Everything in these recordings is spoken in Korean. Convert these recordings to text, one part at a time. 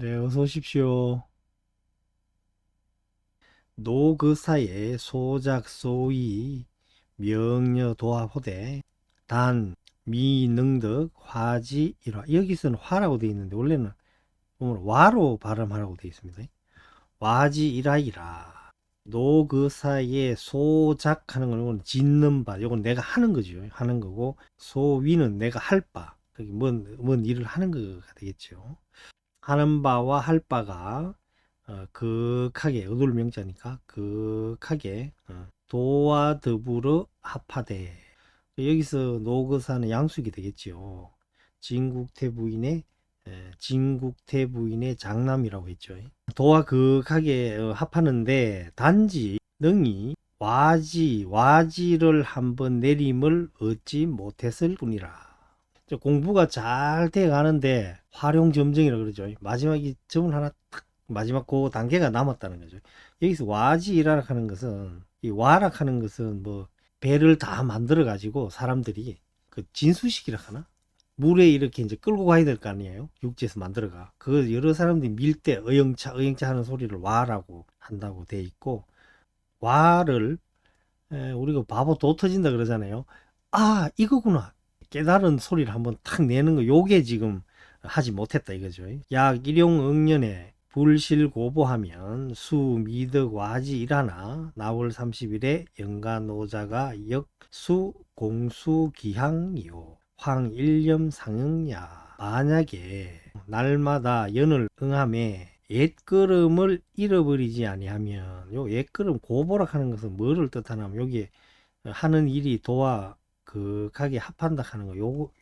네, 어서 오십시오. 노그사의 소작, 소위, 명려, 도화, 호대, 단, 미, 능덕, 화지, 일화. 여기서는 화라고 되어 있는데 원래는 보면 와로 발음하라고 되어 있습니다. 화지, 일화이라. 노그사의 소작하는 건 짓는 바, 이건 내가 하는 거죠. 하는 거고, 소위는 내가 할 바. 그게 뭔 일을 하는 거가 되겠죠. 하는 바와 할 바가 극하게 어둘 명자니까 극하게 도와 더불어 합하되, 여기서 노거사는 양수기 되겠지요. 진국태부인의 장남이라고 했죠. 도와 극하게 합하는데 단지 능히 와지를 한번 내림을 얻지 못했을 뿐이라. 공부가 잘 돼 가는데 활용점정이라 그러죠. 마지막에 점을 하나 탁, 마지막 그 단계가 남았다는 거죠. 여기서 와지이라 하는 것은, 이 와락 하는 것은 뭐 배를 다 만들어 가지고 사람들이 그 진수식이라 하나, 물에 이렇게 이제 끌고 가야 될 거 아니에요. 육지에서 만들어가. 그 여러 사람들이 밀 때 어영차 하는 소리를 와라고 한다고 돼 있고, 와를 우리가 바보 도 터진다 그러잖아요. 아, 이거구나. 깨달은 소리를 한번 탁 내는 거, 요게 지금 하지 못했다 이거죠. 약 일용응년에 불실고보하면 수미덕 와지 일하나 나월 30일에 영가노자가 역수 공수기항이요 황일념 상응야. 만약에 날마다 연을 응함에 옛걸음을 잃어버리지 아니하면, 요 옛걸음 고보락 하는 것은 뭐를 뜻하냐면, 여기에 하는 일이 도와 극하게 합한다 하는 거,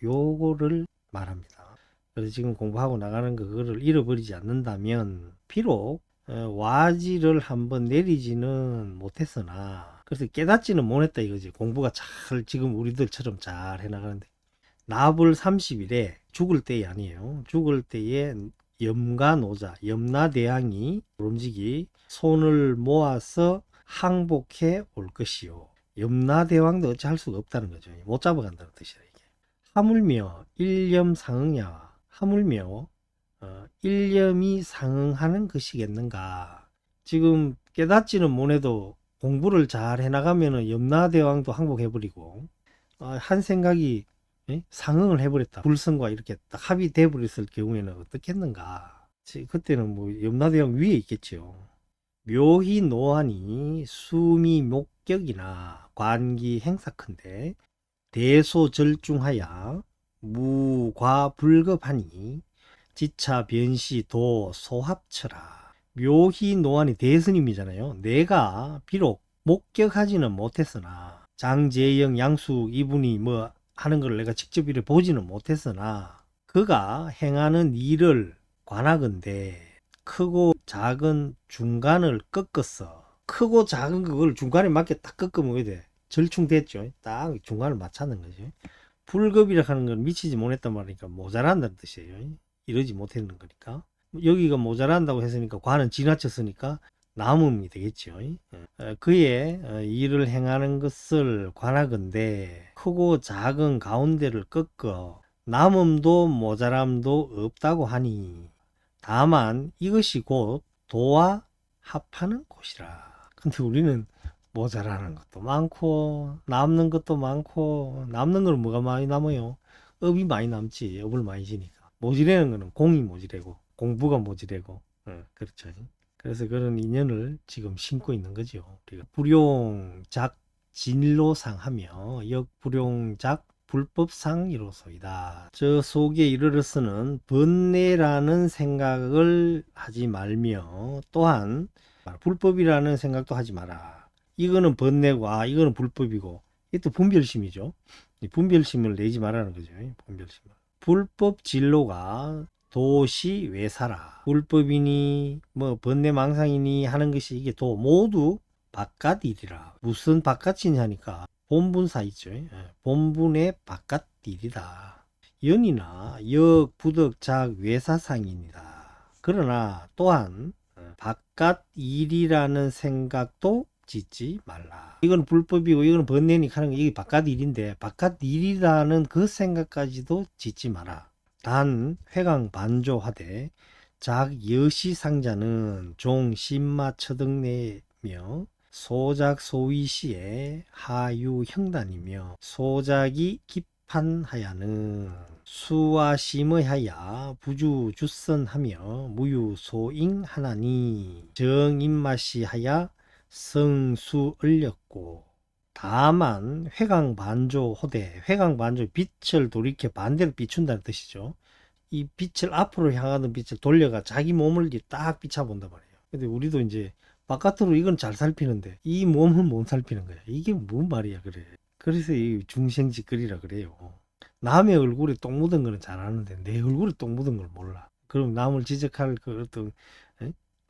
요거를 말합니다. 그래서 지금 공부하고 나가는 거, 그거를 잃어버리지 않는다면 비록 와지를 한번 내리지는 못했으나, 그래서 깨닫지는 못했다 이거지. 공부가 잘 지금 우리들처럼 잘 해나가는데, 나불 30일에 죽을 때이 아니에요. 죽을 때에 염가노자, 염라대왕이 움직이 손을 모아서 항복해 올 것이요. 염라대왕도 어찌 할 수가 없다는 거죠. 못 잡아간다는 뜻이라 이게. 하물며 일념상응야. 하물며 일념이 상응하는 것이겠는가. 지금 깨닫지는 못해도 공부를 잘 해나가면 염라대왕도 항복해버리고, 한 생각이 상응을 해버렸다. 불성과 이렇게 딱 합의돼 버렸을 경우에는 어떻겠는가. 그때는 뭐 염라대왕 위에 있겠죠. 묘히 노하니 수미 목격이나 관기 행사컨대 대소절중하야 무과불급하니 지차 변시 도 소합처라. 묘히 노하니 대스님이잖아요. 내가 비록 목격하지는 못했으나, 장재영 양수 이분이 뭐 하는 걸 내가 직접 이렇게 보지는 못했으나, 그가 행하는 일을 관하건대 크고 작은 중간을 꺾었어. 크고 작은 그걸 중간에 맞게 딱 꺾으면 왜 돼? 절충됐죠. 딱 중간을 맞추는 거죠. 불급이라 하는 건 미치지 못했단 말이니까 모자란다는 뜻이에요. 이러지 못했는 거니까. 여기가 모자란다고 했으니까 관은 지나쳤으니까 남음이 되겠죠. 그의 일을 행하는 것을 관하건대 크고 작은 가운데를 꺾어 남음도 모자람도 없다고 하니, 다만 이것이 곧 도와 합하는 곳이라. 근데 우리는 모자라는 것도 많고 남는 것도 많고, 남는 거는 뭐가 많이 남아요? 업이 많이 남지. 업을 많이 지니까. 모지래는 거는 공이 모지래고 공부가 모지래고, 그렇죠. 그래서 그런 인연을 지금 심고 있는 거죠. 우리가 불용작 진로상 하며 역불용작 불법상이로소이다. 저 속에 이르러서는 번뇌라는 생각을 하지 말며, 또한 불법이라는 생각도 하지 마라. 이거는 번뇌고, 이거는 불법이고, 이것도 분별심이죠. 이 분별심을 내지 말라는 거죠. 분별심을. 불법 진로가 도시 외사라. 불법이니 뭐 번뇌망상이니 하는 것이, 이게 모두 바깥 일이라. 무슨 바깥이냐 하니까 본분사 있죠. 본분의 바깥 일이다. 연이나 역, 부덕, 작, 외사상입니다. 그러나 또한 바깥 일이라는 생각도 짓지 말라. 이건 불법이고 이건 번뇌니 하는 거, 이게 바깥 일인데 바깥 일이라는 그 생각까지도 짓지 마라. 단 회강 반조하되 작여시상자는 종 신마 처등내며 소작 소위시의 하유 형단이며 소작이 기판하야는 수와 심의하야 부주 주선하며 무유 소잉하나니 정인마시 하야 성수 을렸고 다만 회광반조 호대 회광반조 빛을 돌이켜 반대로 비춘다는 뜻이죠. 이 빛을 앞으로 향하는 빛을 돌려가 자기 몸을 이제 딱 비춰본단 말이에요. 근데 우리도 이제 바깥으로 이건 잘 살피는데 이 몸은 못 살피는 거야. 이게 뭔 말이야 그래. 그래서 이 중생짓거리라 그래요. 남의 얼굴에 똥 묻은 거는 잘 아는데 내 얼굴에 똥 묻은 걸 몰라. 그럼 남을 지적할 그 어떤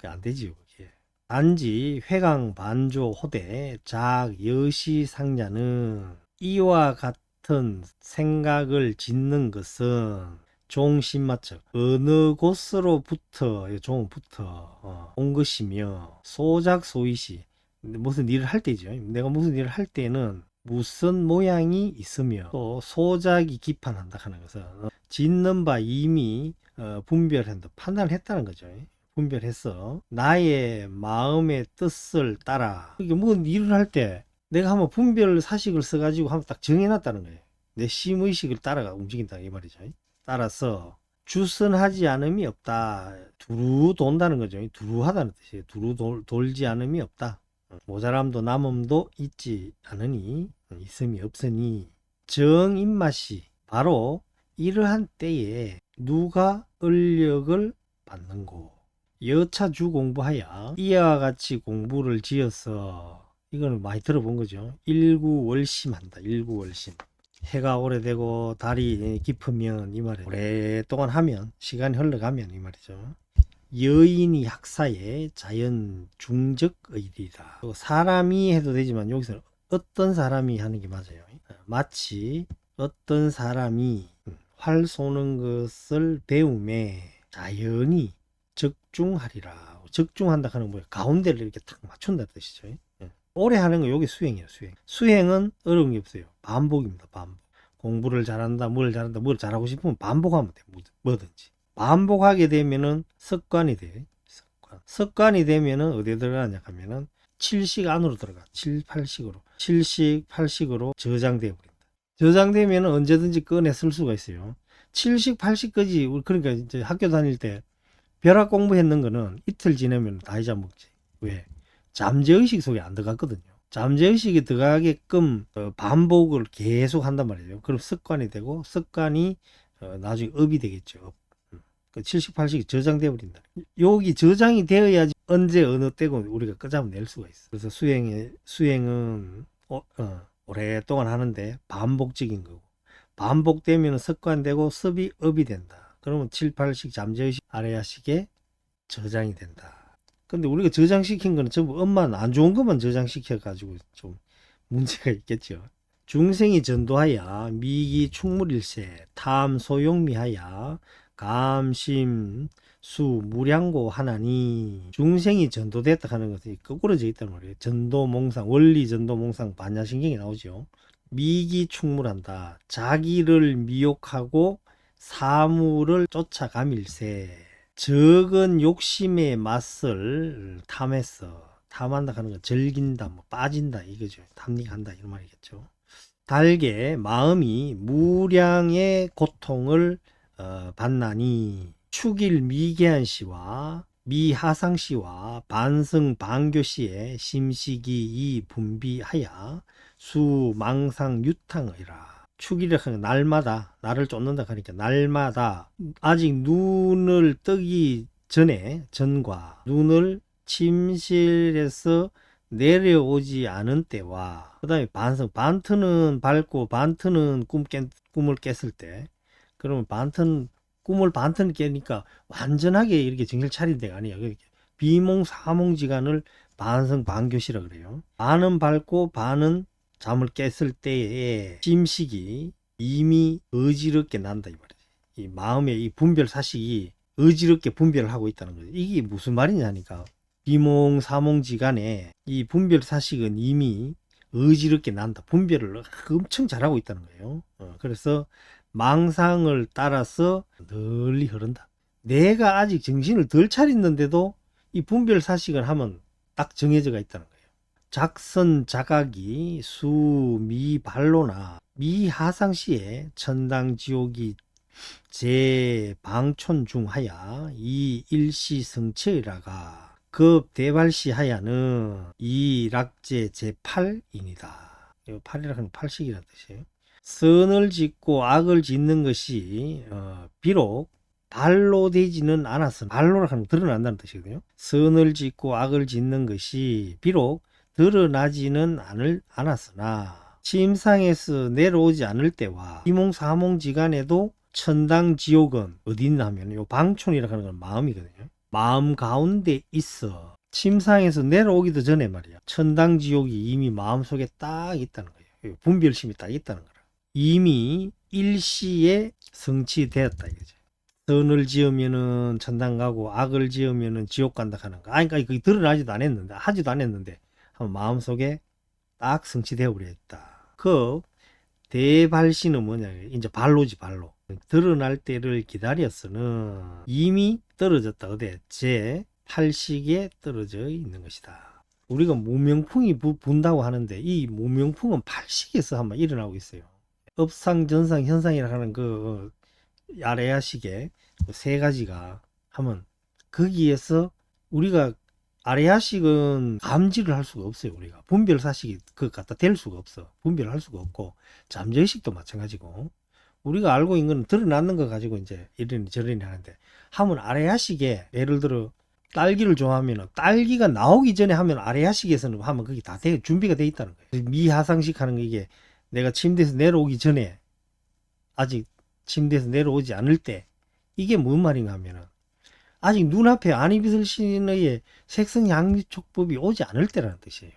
안 되지요 그게. 단지 회광 반조 호대 작 여시 상자는 이와 같은 생각을 짓는 것은 종신마척 어느 곳으로부터 종부터 온 것이며 소작소이시 무슨 일을 할 때죠. 내가 무슨 일을 할 때는 무슨 모양이 있으며 또 소작이 기판한다 하는 것은 짓는 바 이미 분별한다 판단을 했다는 거죠. 분별해서 나의 마음의 뜻을 따라 이게 뭐 일을 할 때 내가 한번 분별 사식을 써가지고 한번 딱 정해놨다는 거예요. 내 심의식을 따라가 움직인다 이 말이죠. 따라서 주선하지 않음이 없다. 두루 돈다는 거죠. 두루하다는 뜻이에요. 두루 돌지 않음이 없다. 모자람도 남음도 있지 않으니 있음이 없으니 정입맛이 바로 이러한 때에 누가 을력을 받는고 여차주 공부하여 이와 같이 공부를 지어서 이거는 많이 들어본 거죠. 일구월심한다. 일구월심. 해가 오래되고 달이 깊으면 이 말이에요. 오랫동안 하면 시간이 흘러가면 이 말이죠. 여인이 학사의 자연 중적의리다. 사람이 해도 되지만 여기서는 어떤 사람이 하는 게 맞아요. 마치 어떤 사람이 활 쏘는 것을 배움에 자연히 적중하리라. 적중한다 하는 뭐예요? 가운데를 이렇게 탁 맞춘다 뜻이죠. 오래 하는 거 여기 수행이에요. 수행. 수행은 어려운 게 없어요. 반복입니다. 반복. 공부를 잘한다, 뭘 잘한다, 뭘 잘하고 싶으면 반복하면 돼. 뭐든지. 반복하게 되면은 습관이 돼. 습관이 되면은 어디에 들어가냐 하면은 7식 안으로 들어가. 7, 8식으로. 7식, 8식으로 저장되어 버린다. 저장되면은 언제든지 꺼내 쓸 수가 있어요. 7식, 8식까지 그러니까 이제 학교 다닐 때 벼락 공부했는 거는 이틀 지나면 다 잊어먹지. 왜? 잠재의식 속에 안 들어갔거든요. 잠재의식이 들어가게끔 반복을 계속 한단 말이에요. 그럼 습관이 되고 습관이 나중에 업이 되겠죠. 그 70, 80이 저장되어 버린다. 여기 저장이 되어야지 언제 어느 때고 우리가 끄잡아낼 수가 있어. 그래서 수행은 오랫동안 하는데 반복적인 거고 반복되면 습관되고 습이 업이 된다. 그러면 7, 8식 잠재의식 아래야식에 저장이 된다. 근데 우리가 저장시킨 거는 전부 엄만 안 좋은 것만 저장시켜 가지고 좀 문제가 있겠죠. 중생이 전도하여 미기 충물일세 탐 소용미하여 감심 수 무량고 하나니 중생이 전도됐다 하는 것이 거꾸로져 있단 말이에요. 전도몽상 원리 전도몽상 반야신경이 나오죠. 미기 충물한다. 자기를 미혹하고 사물을 쫓아가밀세 적은 욕심의 맛을 탐했어. 탐한다 하는 건 즐긴다, 뭐 빠진다 이거죠. 탐닉한다 이런 말이겠죠. 달게 마음이 무량의 고통을 받나니 축일 미개한 씨와 미하상 씨와 반승 반교 씨의 심식이 이 분비하여 수망상 유탕이라. 축이라 하는 날마다 나를 쫓는다 하니까 날마다 아직 눈을 뜨기 전에 전과 눈을 침실에서 내려오지 않은 때와 그 다음에 반성 반트는 밝고 반트는 꿈을 깼을 때 그러면 반트는 꿈을 반트는 깨니까 완전하게 이렇게 정신 차린 데가 아니야. 비몽 사몽지간을 반성 반교시라 그래요. 반은 밝고 반은 잠을 깼을 때의 심식이 이미 어지럽게 난다 이 말이지. 이 마음의 이 분별 사식이 어지럽게 분별을 하고 있다는 거죠. 이게 무슨 말이냐니까 비몽 사몽지간에 이 분별 사식은 이미 어지럽게 난다. 분별을 엄청 잘하고 있다는 거예요. 그래서 망상을 따라서 널리 흐른다. 내가 아직 정신을 덜 차렸는데도 이 분별 사식을 하면 딱 정해져가 있다는 거예요. 작선 자각이 수 미발로나 미하상시에 천당지옥이 제 방촌 중하야 이 일시성체라가 급 대발시하야는 이 락제 제8입니다. 8이라 하면 8식이라는 뜻이에요. 선을 짓고 악을 짓는 것이 비록 발로 되지는 않았으나, 발로라 하면 드러난다는 뜻이거든요. 선을 짓고 악을 짓는 것이 비록 드러나지는 않았으나 침상에서 내려오지 않을 때와 이몽사몽지간에도 천당 지옥은 어디 있나 하면 요 방촌이라 하는 건 마음이거든요. 마음 가운데 있어 침상에서 내려오기도 전에 말이야, 천당 지옥이 이미 마음속에 딱 있다는 거예요. 분별심이 딱 있다는 거라. 이미 일시에 성취되었다 이거죠. 선을 지으면은 천당 가고 악을 지으면은 지옥 간다 하는 거. 아니, 그러니까 그게 드러나지도 않았는데, 하지도 않았는데 마음속에 딱 성취되어 버렸다. 그 대발시는 뭐냐, 이제 발로지, 발로. 드러날 때를 기다렸으는 이미 떨어졌다. 어디? 제 8식에 떨어져 있는 것이다. 우리가 무명풍이 분다고 하는데 이 무명풍은 8식에서 한번 일어나고 있어요. 업상전상 현상이라 하는 그 아레아식의 세 가지가 하면 거기에서 우리가 아레아식은 감지를 할 수가 없어요. 우리가 분별사식이 그 갖다 댈 수가 없어. 분별할 수가 없고, 잠재의식도 마찬가지고, 우리가 알고 있는 건 드러나는 거 가지고 이제 이러니 저러니 하는데, 하면 아레아식에 예를 들어 딸기를 좋아하면 딸기가 나오기 전에 하면 아레아식에서는 하면 그게 다 준비가 돼 있다는 거예요. 미하상식 하는 거, 이게 내가 침대에서 내려오기 전에, 아직 침대에서 내려오지 않을 때, 이게 뭔 말인가 하면은 아직 눈앞에 안이비슬 신의 색성양미촉법이 오지 않을 때라는 뜻이에요.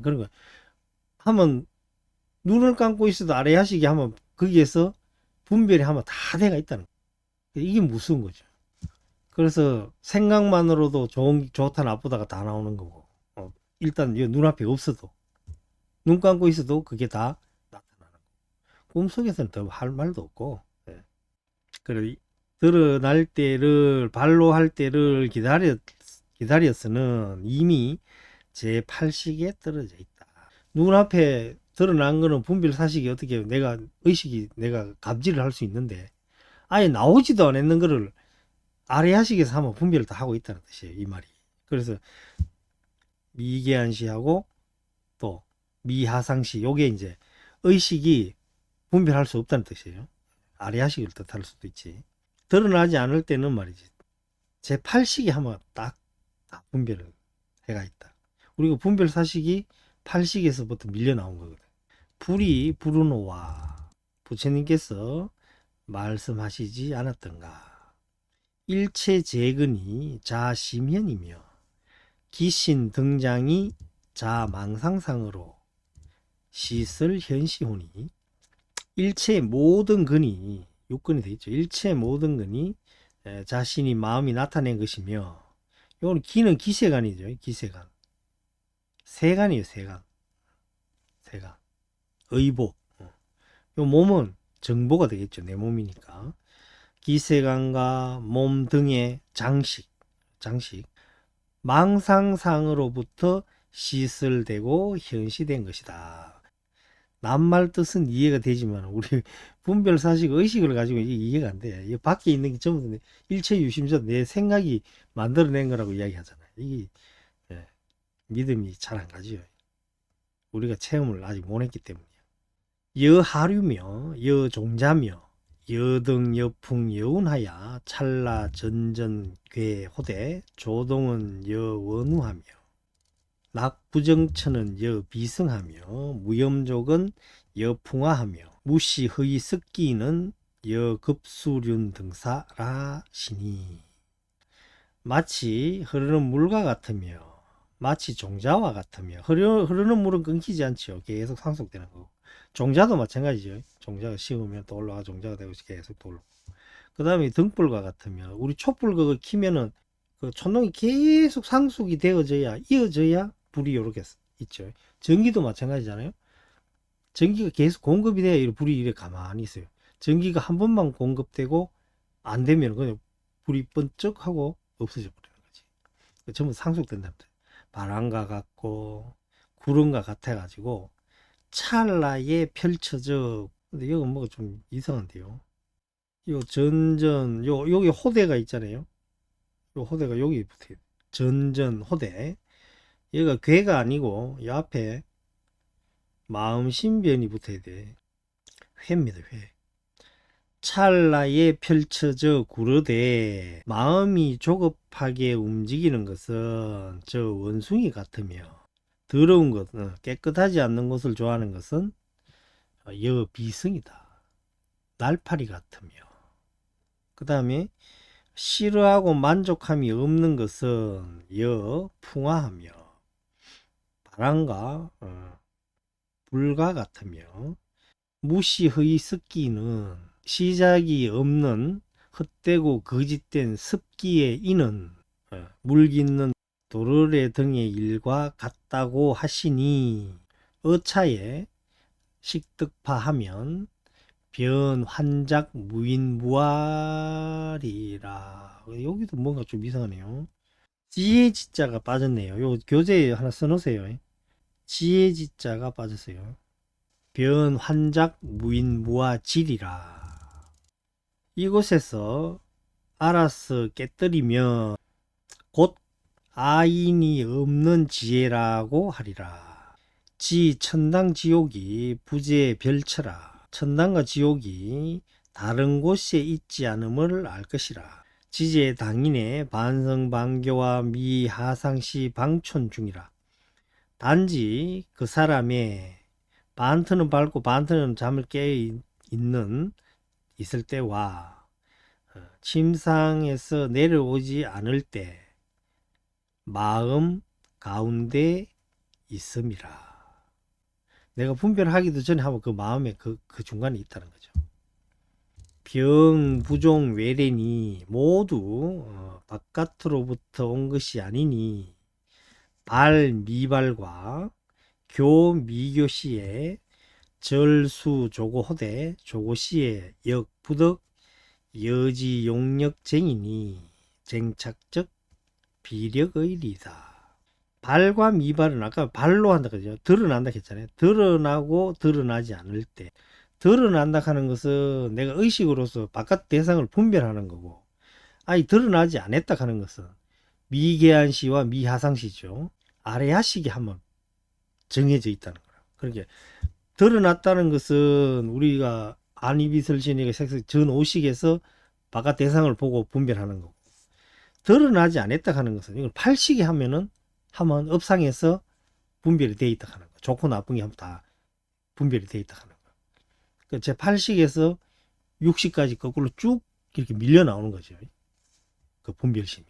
그러니까 하면 눈을 감고 있어도 아래하시게 하면 거기에서 분별이 하면 다 돼가 있다는 거예요. 이게 무서운 거죠. 그래서 생각만으로도 좋다 나쁘다가 다 나오는 거고, 일단 눈앞에 없어도, 눈 감고 있어도 그게 다 나타나는 거고, 꿈속에서는 더 할 말도 없고. 그래, 드러날 때를, 발로 할 때를 기다렸으는 이미 제8식에 떨어져 있다. 눈앞에 드러난 거는 분별사식이 어떻게 내가 의식이 내가 감지를 할 수 있는데, 아예 나오지도 않았는 거를 아래하식에서 하면 분별을 다 하고 있다는 뜻이에요, 이 말이. 그래서 미계한시하고 또 미하상시, 요게 이제 의식이 분별할 수 없다는 뜻이에요. 아래하식을 뜻할 수도 있지. 드러나지 않을 때는 말이지, 제8식이 하면 딱 분별을 해가 있다. 우리가 분별 사식이 8식에서부터 밀려 나온 거거든. 불이 부르노와 부처님께서 말씀하시지 않았던가. 일체 재근이 자심현이며 기신 등장이 자망상상으로 시설 현시오니, 일체 모든 근이, 육근이 되겠죠. 일체 모든 근이 자신이 마음이 나타낸 것이며, 이건 기는 기세간이죠. 기세간. 세간이에요. 세간. 세간. 의복. 요 몸은 정보가 되겠죠. 내 몸이니까. 기세간과 몸 등의 장식. 망상상으로부터 시설되고 현시된 것이다. 낱말 뜻은 이해가 되지만 우리 분별사식 의식을 가지고 이해가 안 돼. 이 밖에 있는 게 전부 일체유심자 내 생각이 만들어낸 거라고 이야기하잖아요. 이게 믿음이 잘 안 가지요. 우리가 체험을 아직 못 했기 때문이야. 여하류며 여종자며 여등 여풍 여운하야 찰나 전전 괴호대 조동은 여원우하며 낙부정천은 여비승하며 무염족은 여풍화하며 무시허이 습기는 여급수륜 등사라시니, 마치 흐르는 물과 같으며 마치 종자와 같으며, 흐르는 물은 끊기지 않죠. 계속 상속되는 거고, 종자도 마찬가지죠. 종자가 식으면 또 올라가 종자가 되고 계속 또 올라가고, 그 다음에 등불과 같으며, 우리 촛불 그거 키면은 그 촛농이 계속 상속이 되어져야, 이어져야 불이 이렇게 있죠. 전기도 마찬가지잖아요. 전기가 계속 공급이 돼야 불이 이렇게 가만히 있어요. 전기가 한 번만 공급되고 안 되면 그냥 불이 번쩍하고 없어져 버리는 거지. 전부 상속된답니다. 바람과 같고 구름과 같아가지고 찰나에 펼쳐져. 근데 이거 뭐가 좀 이상한데요. 요 전전 요 여기 호대가 있잖아요. 요 호대가 여기 붙어요. 전전 호대. 얘가 괴가 아니고 이 앞에 마음 신변이 붙어야 돼. 회입니다. 회. 찰나에 펼쳐져 구르되 마음이 조급하게 움직이는 것은 저 원숭이 같으며 더러운 것은 깨끗하지 않는 것을 좋아하는 것은 여 비승이다. 날파리 같으며 그 다음에 싫어하고 만족함이 없는 것은 여 풍화하며 바람과 불과 같으며 무시허이 습기는 시작이 없는 헛되고 거짓된 습기의 이는 물깃는 도르래 등의 일과 같다고 하시니 어차에 식득파하면 변 환작 무인무활이라. 여기도 뭔가 좀 이상하네요. 지혜 지자가 빠졌네요. 요 교재에 하나 써놓으세요. 지혜 지자가 빠졌어요. 변 환작 무인무화질이라. 이곳에서 알아서 깨뜨리면 곧 아인이 없는 지혜라고 하리라. 지 천당 지옥이 부재 별처라. 천당과 지옥이 다른 곳에 있지 않음을 알 것이라. 지제 당인의 반성반교와 미하상시 방촌 중이라. 단지 그 사람의 반트는 밝고 반트는 잠을 깨 있을 때와 침상에서 내려오지 않을 때 마음 가운데 있음이라. 내가 분별하기도 전에 하면 그 마음에 그 중간에 있다는 거죠. 병, 부종, 외래니 모두 바깥으로부터 온 것이 아니니 발, 미발과 교, 미교시에 절수, 조고, 호대, 조고시에 역, 부덕, 여지, 용력쟁이니 쟁착적 비력의리다. 발과 미발은 아까 발로 한다 그죠? 드러난다 했잖아요. 드러나고 드러나지 않을 때. 드러난다 하는 것은 내가 의식으로서 바깥 대상을 분별하는 거고, 아니 드러나지 않았다 하는 것은 미계한시와 미하상시죠. 아래하식이 한번 정해져 있다는 거야. 그러니까 드러났다는 것은 우리가 안이비설신이가 색색 전오식에서 바깥 대상을 보고 분별하는 거고, 드러나지 않았다 하는 것은 이걸 팔식이 하면 업상에서 분별이 되어 있다 하는 거. 좋고 나쁜 게 하면 다 분별이 되어 있다 하는 거. 그러니까 제 팔식에서 60까지 거꾸로 쭉 이렇게 밀려 나오는 거죠. 그 분별심이.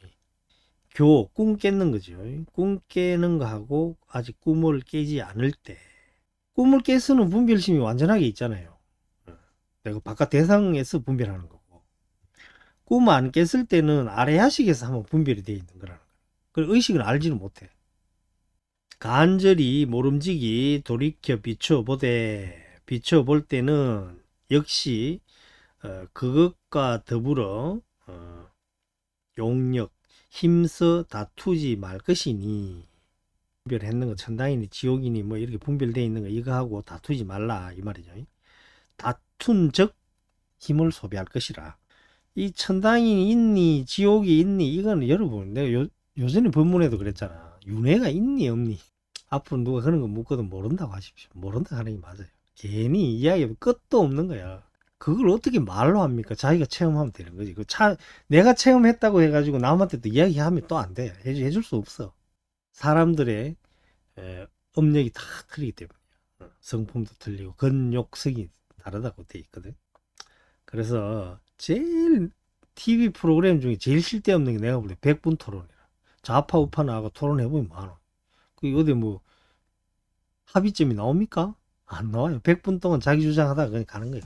꿈 깼는 거죠. 꿈 깨는 거하고 아직 꿈을 깨지 않을 때. 꿈을 깨서는 분별심이 완전하게 있잖아요. 내가 바깥 대상에서 분별하는 거고. 꿈을 안 깼을 때는 아래야식에서 한번 분별이 되어 있는 거라는 거예요. 그 의식을 알지는 못해. 간절히 모름지기 돌이켜 비춰볼 때는 역시 그것과 더불어 용력 힘써 다투지 말 것이니, 분별했는 거 천당이니 지옥이니 뭐 이렇게 분별되어 있는 거 이거하고 다투지 말라 이 말이죠. 다툰 즉 힘을 소비할 것이라. 이 천당이 있니 지옥이 있니 이거는 여러분 내가 요전에 본문에도 그랬잖아. 윤회가 있니 없니. 앞으로 누가 그런 거 묻거든 모른다고 하십시오. 모른다 하는 게 맞아요. 괜히 이야기 끝도 없는 거야. 그걸 어떻게 말로 합니까? 자기가 체험하면 되는 거지. 내가 체험했다고 해가지고 남한테 또 이야기하면 또 안 돼. 해줄 수 없어. 사람들의 업력이 다 틀리기 때문에 성품도 틀리고 근육성이 다르다고 돼 있거든. 그래서 제일 TV 프로그램 중에 제일 쓸데없는 게 내가 볼 때 100분 토론이라. 좌파 우파 나하고 토론해보면 많아. 그 어디 뭐 합의점이 나옵니까? 안 나와요. 100분 동안 자기 주장하다가 그냥 가는 거예요.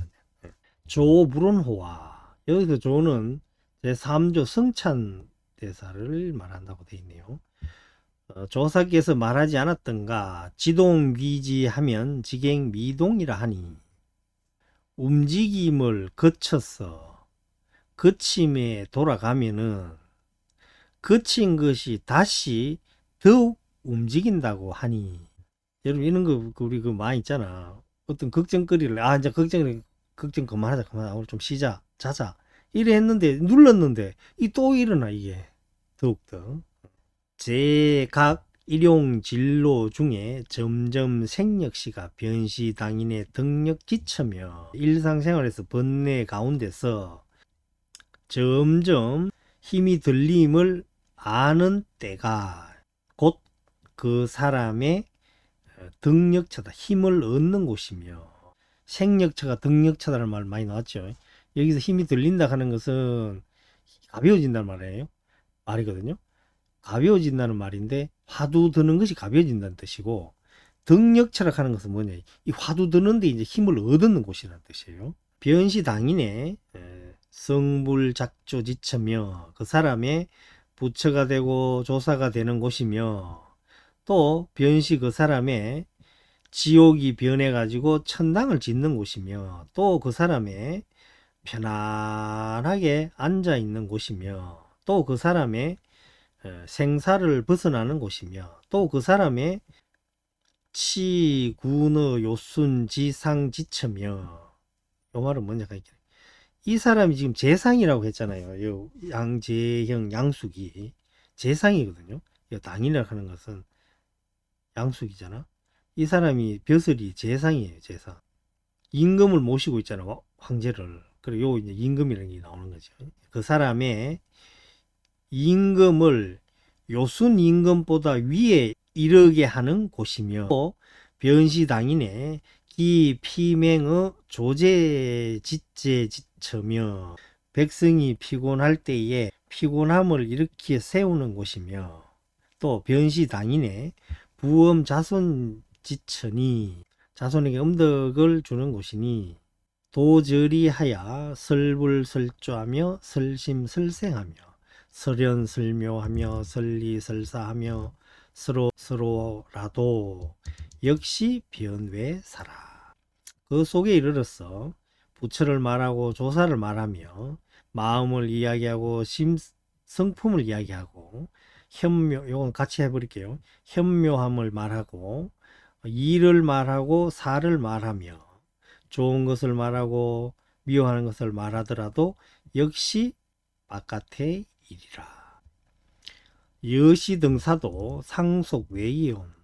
조불원호와, 여기서 조는 제3조 성찬 대사를 말한다고 돼 있네요. 조사께서 말하지 않았던가 지동귀지하면 지갱미동이라 하니 움직임을 거쳐서 거침에 돌아가면은 거친 것이 다시 더욱 움직인다고 하니. 여러분 이런 거 우리 그 많이 있잖아. 어떤 걱정거리를 이제 걱정 그만하자 오늘 좀 쉬자 자자 이래 했는데 눌렀는데 이 또 일어나 이게 더욱더 제각 일용 진로 중에 점점 생력시가 변시당인의 등력지처며 일상생활에서 번뇌 가운데서 점점 힘이 들림을 아는 때가 곧 그 사람의 등력처다, 힘을 얻는 곳이며. 생력처가 등력처다라는 말 많이 나왔죠. 여기서 힘이 들린다 하는 것은 가벼워진다는 말이거든요. 가벼워진다는 말인데 화두 드는 것이 가벼워진다는 뜻이고, 등력처라 하는 것은 뭐냐, 이 화두 드는데 이제 힘을 얻는 곳이라는 뜻이에요. 변시당인의 성불작조지처며 그 사람의 부처가 되고 조사가 되는 곳이며, 또 변시 그 사람의 지옥이 변해가지고 천당을 짓는 곳이며, 또 그 사람의 편안하게 앉아있는 곳이며, 또 그 사람의 생사를 벗어나는 곳이며, 또 그 사람의 치군의 요순지상지처며. 요 말은 뭐냐, 이 사람이 지금 재상이라고 했잖아요. 요 양재형 양숙이 재상이거든요. 요 당이라고 하는 것은 양숙이잖아. 이 사람이 벼슬이 재상이에요. 재상. 임금을 모시고 있잖아. 황제를. 그리고 요 이제 임금이라는 게 나오는 거죠. 그 사람의 임금을 요순 임금보다 위에 이르게 하는 곳이며, 또 변시당인의 기피맹의 조제지체지처며 백성이 피곤할 때에 피곤함을 일으켜 세우는 곳이며, 또 변시당인의 부엄 자손지처니 자손에게 음덕을 주는 곳이니 도저리하여 설불설조하며 설심설생하며 설연설묘하며 설리설사하며 서로라도 역시 변외사라. 그 속에 이르러서 부처를 말하고 조사를 말하며 마음을 이야기하고 성품을 이야기하고 현묘, 요건 같이 해버릴게요. 현묘함을 말하고 이를 말하고 사를 말하며 좋은 것을 말하고 미워하는 것을 말하더라도 역시 바깥의 일이라. 여시등사도 상속 외이온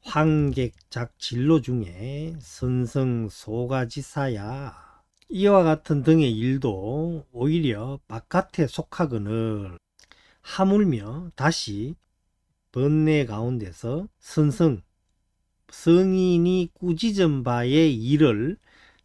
황객작 진로 중에 선성소가지사야. 이와 같은 등의 일도 오히려 바깥에 속하거늘 하물며 다시 번뇌 가운데서 성인이 꾸짖은 바의 일을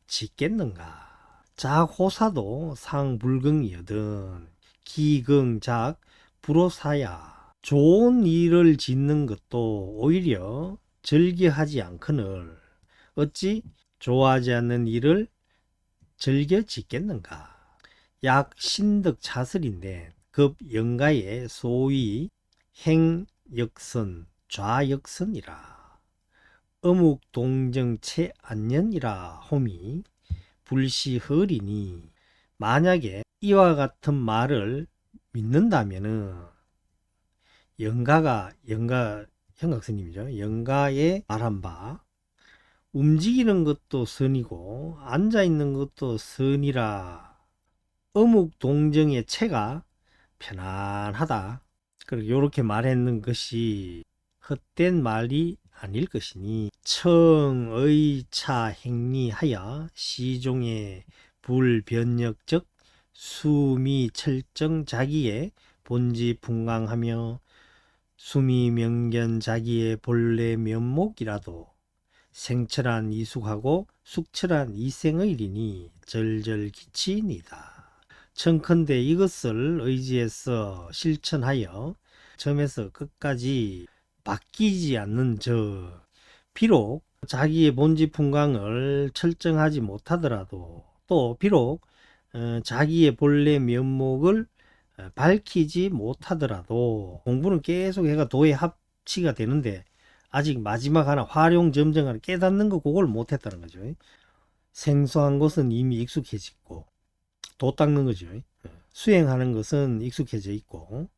짓겠는가. 작호사도 상불경이여든 기경작 불호사야. 좋은 일을 짓는 것도 오히려 즐겨하지 않거늘 어찌 좋아하지 않는 일을 즐겨 짓겠는가. 약 신덕차설인데 급 영가의 소위 행역선 좌역선이라. 어묵 동정체 안년이라 홈이 불시허리니. 만약에 이와 같은 말을 믿는다면은 영가 형각스님이죠. 영가의 말한 바 움직이는 것도 선이고 앉아 있는 것도 선이라. 어묵 동정의 체가 편안하다. 그리고 이렇게 말했는 것이 헛된 말이 아닐 것이니 청의차 행리하여 시종의 불변역적 수미 철정 자기의 본지 풍광하며 수미 명견 자기의 본래 면목이라도 생철한 이숙하고 숙철한 이생의리니 절절기치니다. 청컨대 이것을 의지해서 실천하여 처음에서 끝까지 바뀌지 않는 비록 자기의 본지 풍광을 철정하지 못하더라도, 또 비록 자기의 본래 면목을 밝히지 못하더라도 공부는 계속 해가 도에 합치가 되는데 아직 마지막 하나 활용점정 하나 깨닫는 거 그걸 못했다는 거죠. 생소한 것은 이미 익숙해지고 도 닦는 거죠. 수행하는 것은 익숙해져 있고,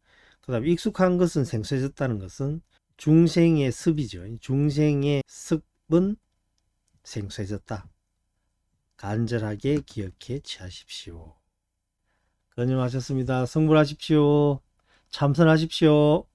그 다음에 익숙한 것은 생소해졌다는 것은 중생의 습이죠. 중생의 습은 생소해졌다. 간절하게 기억해 취하십시오. 건념하셨습니다. 성불하십시오. 참선하십시오.